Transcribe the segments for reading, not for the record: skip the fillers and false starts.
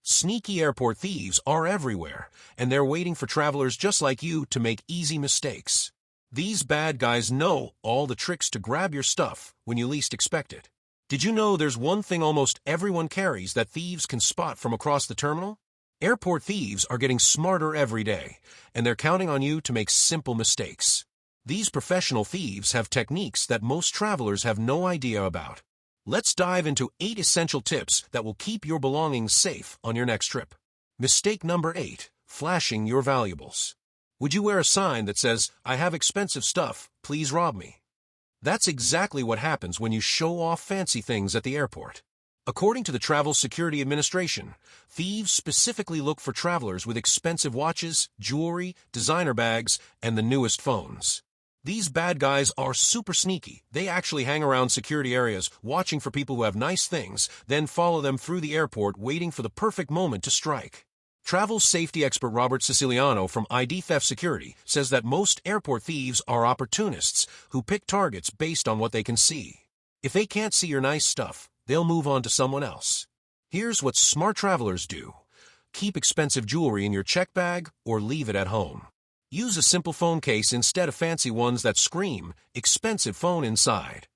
Sneaky airport thieves are everywhere, and they're waiting for travelers just like you to make easy mistakes. These bad guys know all the tricks to grab your stuff when you least expect it. Did you know there's one thing almost everyone carries that thieves can spot from across the terminal? Airport thieves are getting smarter every day, and they're counting on you to make simple mistakes. These professional thieves have techniques that most travelers have no idea about. Let's dive into 8 essential tips that will keep your belongings safe on your next trip. Mistake number 8, flashing your valuables. Would you wear a sign that says, "I have expensive stuff, please rob me"? That's exactly what happens when you show off fancy things at the airport. According to the Travel Security Administration, thieves specifically look for travelers with expensive watches, jewelry, designer bags, and the newest phones. These bad guys are super sneaky. They actually hang around security areas, watching for people who have nice things, then follow them through the airport, waiting for the perfect moment to strike. Travel safety expert Robert Siciliano from ID Theft Security says that most airport thieves are opportunists who pick targets based on what they can see. If they can't see your nice stuff, they'll move on to someone else. Here's what smart travelers do. Keep expensive jewelry in your check bag or leave it at home. Use a simple phone case instead of fancy ones that scream, "expensive phone" inside.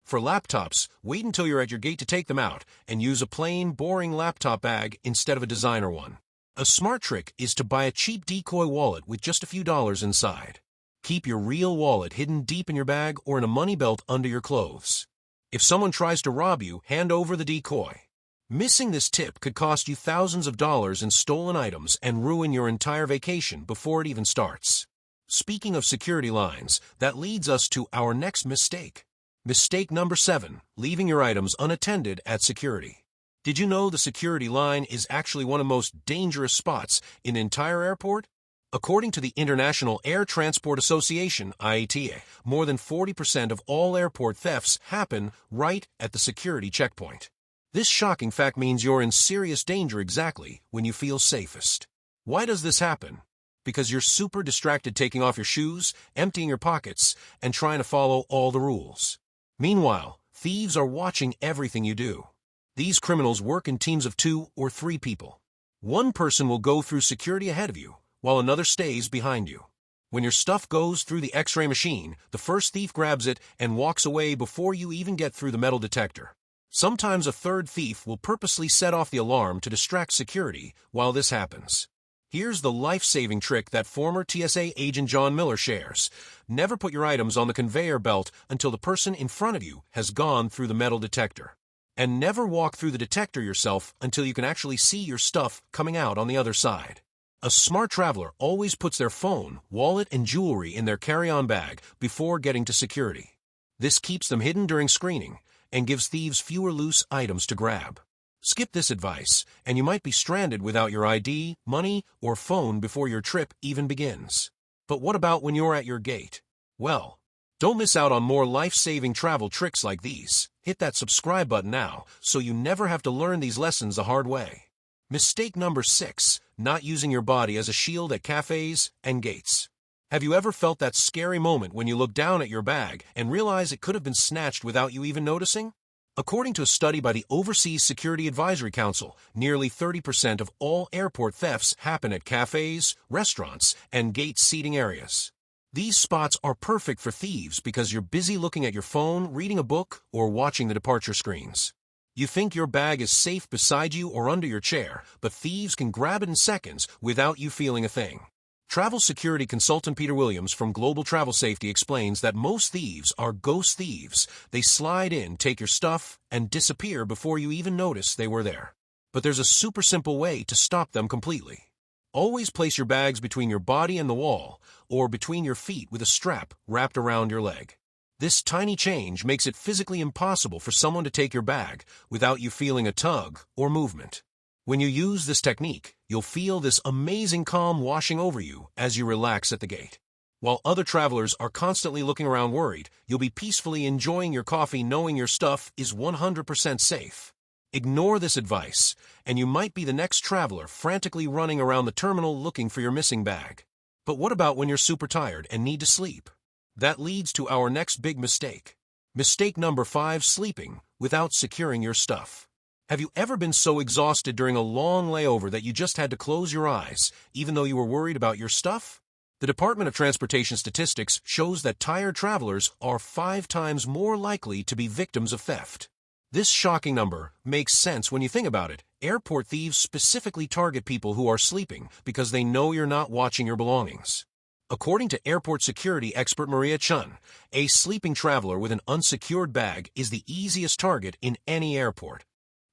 For laptops, wait until you're at your gate to take them out and use a plain, boring laptop bag instead of a designer one. A smart trick is to buy a cheap decoy wallet with just a few dollars inside. Keep your real wallet hidden deep in your bag or in a money belt under your clothes. If someone tries to rob you, hand over the decoy. Missing this tip could cost you thousands of dollars in stolen items and ruin your entire vacation before it even starts. Speaking of security lines, that leads us to our next mistake. Mistake number 7, leaving your items unattended at security. Did you know the security line is actually one of the most dangerous spots in the entire airport? According to the International Air Transport Association, IATA, more than 40% of all airport thefts happen right at the security checkpoint. This shocking fact means you're in serious danger exactly when you feel safest. Why does this happen? Because you're super distracted taking off your shoes, emptying your pockets, and trying to follow all the rules. Meanwhile, thieves are watching everything you do. These criminals work in teams of 2 or 3 people. One person will go through security ahead of you, while another stays behind you. When your stuff goes through the X-ray machine, the first thief grabs it and walks away before you even get through the metal detector. Sometimes a third thief will purposely set off the alarm to distract security while this happens. Here's the life-saving trick that former TSA agent John Miller shares. Never put your items on the conveyor belt until the person in front of you has gone through the metal detector. And never walk through the detector yourself until you can actually see your stuff coming out on the other side. A smart traveler always puts their phone, wallet, and jewelry in their carry-on bag before getting to security. This keeps them hidden during screening and gives thieves fewer loose items to grab. Skip this advice, and you might be stranded without your ID, money, or phone before your trip even begins. But what about when you're at your gate? Well, don't miss out on more life-saving travel tricks like these. Hit that subscribe button now so you never have to learn these lessons the hard way. Mistake number 6, not using your body as a shield at cafes and gates. Have you ever felt that scary moment when you look down at your bag and realize it could have been snatched without you even noticing? According to a study by the Overseas Security Advisory Council, nearly 30% of all airport thefts happen at cafes, restaurants, and gate seating areas. These spots are perfect for thieves because you're busy looking at your phone, reading a book, or watching the departure screens. You think your bag is safe beside you or under your chair, but thieves can grab it in seconds without you feeling a thing. Travel security consultant Peter Williams from Global Travel Safety explains that most thieves are ghost thieves. They slide in, take your stuff, and disappear before you even notice they were there. But there's a super simple way to stop them completely. Always place your bags between your body and the wall, or between your feet with a strap wrapped around your leg. This tiny change makes it physically impossible for someone to take your bag without you feeling a tug or movement. When you use this technique, you'll feel this amazing calm washing over you as you relax at the gate. While other travelers are constantly looking around worried, you'll be peacefully enjoying your coffee knowing your stuff is 100% safe. Ignore this advice, and you might be the next traveler frantically running around the terminal looking for your missing bag. But what about when you're super tired and need to sleep? That leads to our next big mistake. Mistake number 5, sleeping without securing your stuff. Have you ever been so exhausted during a long layover that you just had to close your eyes, even though you were worried about your stuff? The Department of Transportation statistics shows that tired travelers are 5 times more likely to be victims of theft. This shocking number makes sense when you think about it. Airport thieves specifically target people who are sleeping because they know you're not watching your belongings. According to airport security expert Maria Chun, a sleeping traveler with an unsecured bag is the easiest target in any airport.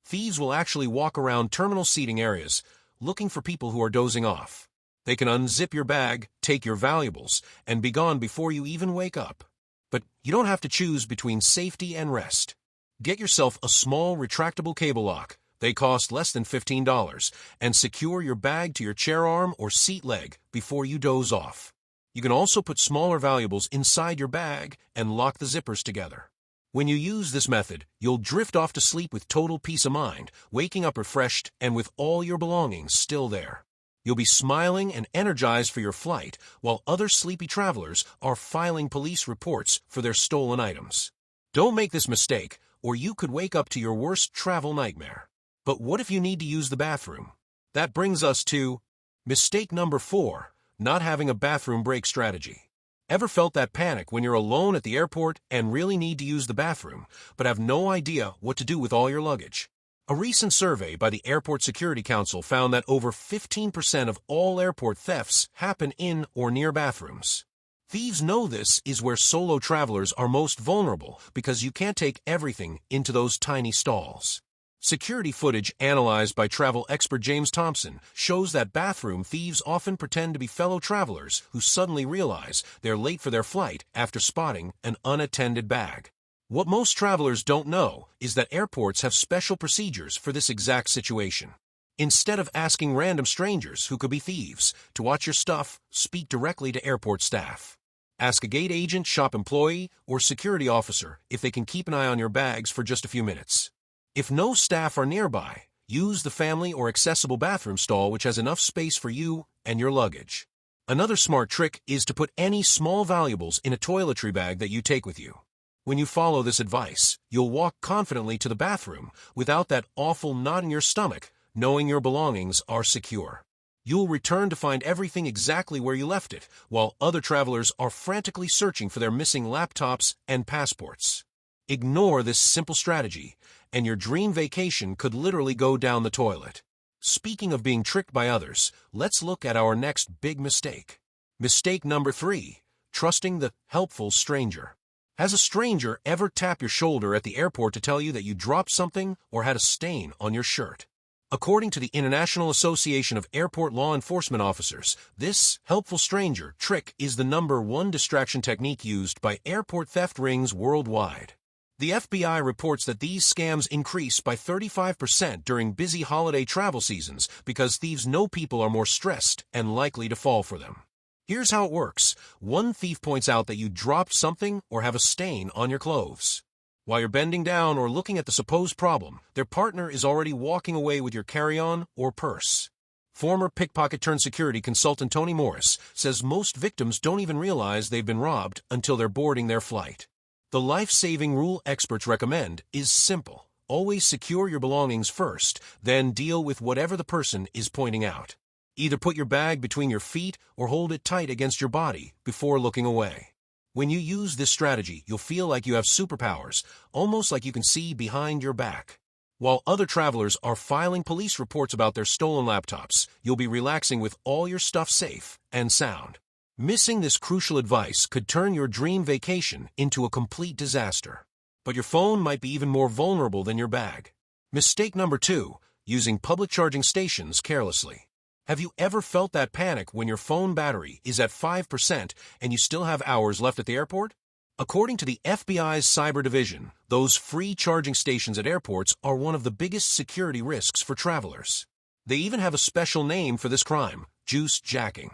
Thieves will actually walk around terminal seating areas looking for people who are dozing off. They can unzip your bag, take your valuables, and be gone before you even wake up. But you don't have to choose between safety and rest. Get yourself a small retractable cable lock. They cost less than $15, and secure your bag to your chair arm or seat leg before you doze off. You can also put smaller valuables inside your bag and lock the zippers together. When you use this method, you'll drift off to sleep with total peace of mind, waking up refreshed and with all your belongings still there. You'll be smiling and energized for your flight, while other sleepy travelers are filing police reports for their stolen items. Don't make this mistake, or you could wake up to your worst travel nightmare. But what if you need to use the bathroom? That brings us to mistake number 4, not having a bathroom break strategy. Ever felt that panic when you're alone at the airport and really need to use the bathroom, but have no idea what to do with all your luggage? A recent survey by the Airport Security Council found that over 15% of all airport thefts happen in or near bathrooms. Thieves know this is where solo travelers are most vulnerable because you can't take everything into those tiny stalls. Security footage analyzed by travel expert James Thompson shows that bathroom thieves often pretend to be fellow travelers who suddenly realize they're late for their flight after spotting an unattended bag. What most travelers don't know is that airports have special procedures for this exact situation. Instead of asking random strangers, who could be thieves, to watch your stuff, speak directly to airport staff. Ask a gate agent, shop employee, or security officer if they can keep an eye on your bags for just a few minutes. If no staff are nearby, use the family or accessible bathroom stall which has enough space for you and your luggage. Another smart trick is to put any small valuables in a toiletry bag that you take with you. When you follow this advice, you'll walk confidently to the bathroom without that awful knot in your stomach, knowing your belongings are secure. You'll return to find everything exactly where you left it, while other travelers are frantically searching for their missing laptops and passports. Ignore this simple strategy, and your dream vacation could literally go down the toilet. Speaking of being tricked by others, let's look at our next big mistake. Mistake number 3, trusting the helpful stranger. Has a stranger ever tapped your shoulder at the airport to tell you that you dropped something or had a stain on your shirt? According to the International Association of Airport Law Enforcement Officers, this helpful stranger trick is the #1 distraction technique used by airport theft rings worldwide. The FBI reports that these scams increase by 35% during busy holiday travel seasons because thieves know people are more stressed and likely to fall for them. Here's how it works. One thief points out that you dropped something or have a stain on your clothes. While you're bending down or looking at the supposed problem, their partner is already walking away with your carry-on or purse. Former pickpocket-turned-security consultant Tony Morris says most victims don't even realize they've been robbed until they're boarding their flight. The life-saving rule experts recommend is simple. Always secure your belongings first, then deal with whatever the person is pointing out. Either put your bag between your feet or hold it tight against your body before looking away. When you use this strategy, you'll feel like you have superpowers, almost like you can see behind your back. While other travelers are filing police reports about their stolen laptops, you'll be relaxing with all your stuff safe and sound. Missing this crucial advice could turn your dream vacation into a complete disaster. But your phone might be even more vulnerable than your bag. Mistake number 2, using public charging stations carelessly. Have you ever felt that panic when your phone battery is at 5% and you still have hours left at the airport? According to the FBI's Cyber Division, those free charging stations at airports are one of the biggest security risks for travelers. They even have a special name for this crime, juice jacking.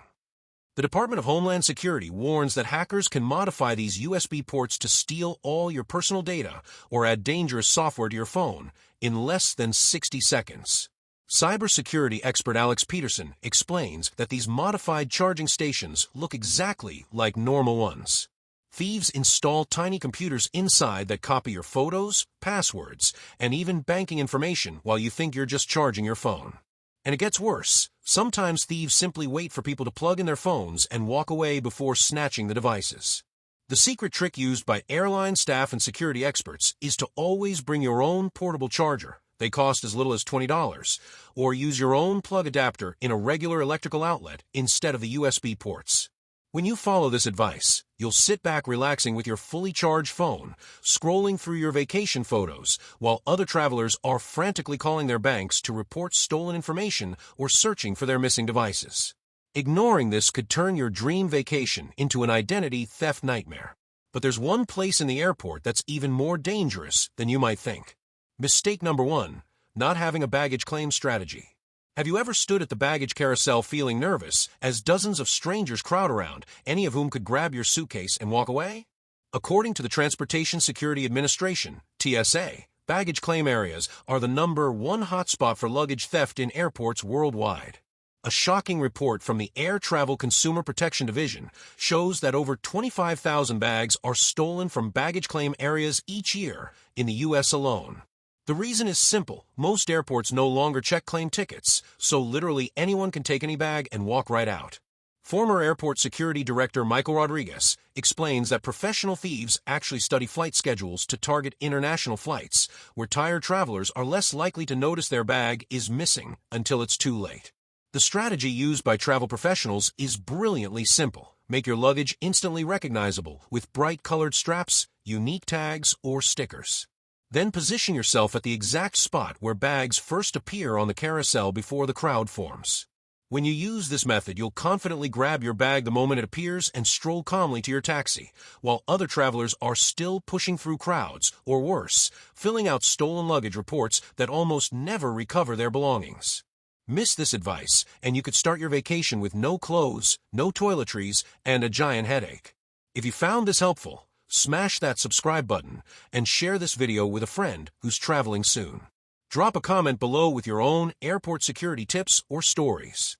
The Department of Homeland Security warns that hackers can modify these USB ports to steal all your personal data or add dangerous software to your phone in less than 60 seconds. Cybersecurity expert Alex Peterson explains that these modified charging stations look exactly like normal ones. Thieves install tiny computers inside that copy your photos, passwords, and even banking information while you think you're just charging your phone. And it gets worse. Sometimes thieves simply wait for people to plug in their phones and walk away before snatching the devices. The secret trick used by airline staff and security experts is to always bring your own portable charger. They cost as little as $20, or use your own plug adapter in a regular electrical outlet instead of the USB ports. When you follow this advice, you'll sit back relaxing with your fully charged phone, scrolling through your vacation photos, while other travelers are frantically calling their banks to report stolen information or searching for their missing devices. Ignoring this could turn your dream vacation into an identity theft nightmare. But there's one place in the airport that's even more dangerous than you might think. Mistake number 1, not having a baggage claim strategy. Have you ever stood at the baggage carousel feeling nervous as dozens of strangers crowd around, any of whom could grab your suitcase and walk away? According to the Transportation Security Administration, TSA, baggage claim areas are the #1 hotspot for luggage theft in airports worldwide. A shocking report from the Air Travel Consumer Protection Division shows that over 25,000 bags are stolen from baggage claim areas each year in the U.S. alone. The reason is simple. Most airports no longer check claim tickets, so literally anyone can take any bag and walk right out. Former Airport Security Director Michael Rodriguez explains that professional thieves actually study flight schedules to target international flights, where tired travelers are less likely to notice their bag is missing until it's too late. The strategy used by travel professionals is brilliantly simple. Make your luggage instantly recognizable with bright-colored straps, unique tags, or stickers. Then position yourself at the exact spot where bags first appear on the carousel before the crowd forms. When you use this method, you'll confidently grab your bag the moment it appears and stroll calmly to your taxi, while other travelers are still pushing through crowds, or worse, filling out stolen luggage reports that almost never recover their belongings. Miss this advice, and you could start your vacation with no clothes, no toiletries, and a giant headache. If you found this helpful, smash that subscribe button and share this video with a friend who's traveling soon. Drop a comment below with your own airport security tips or stories.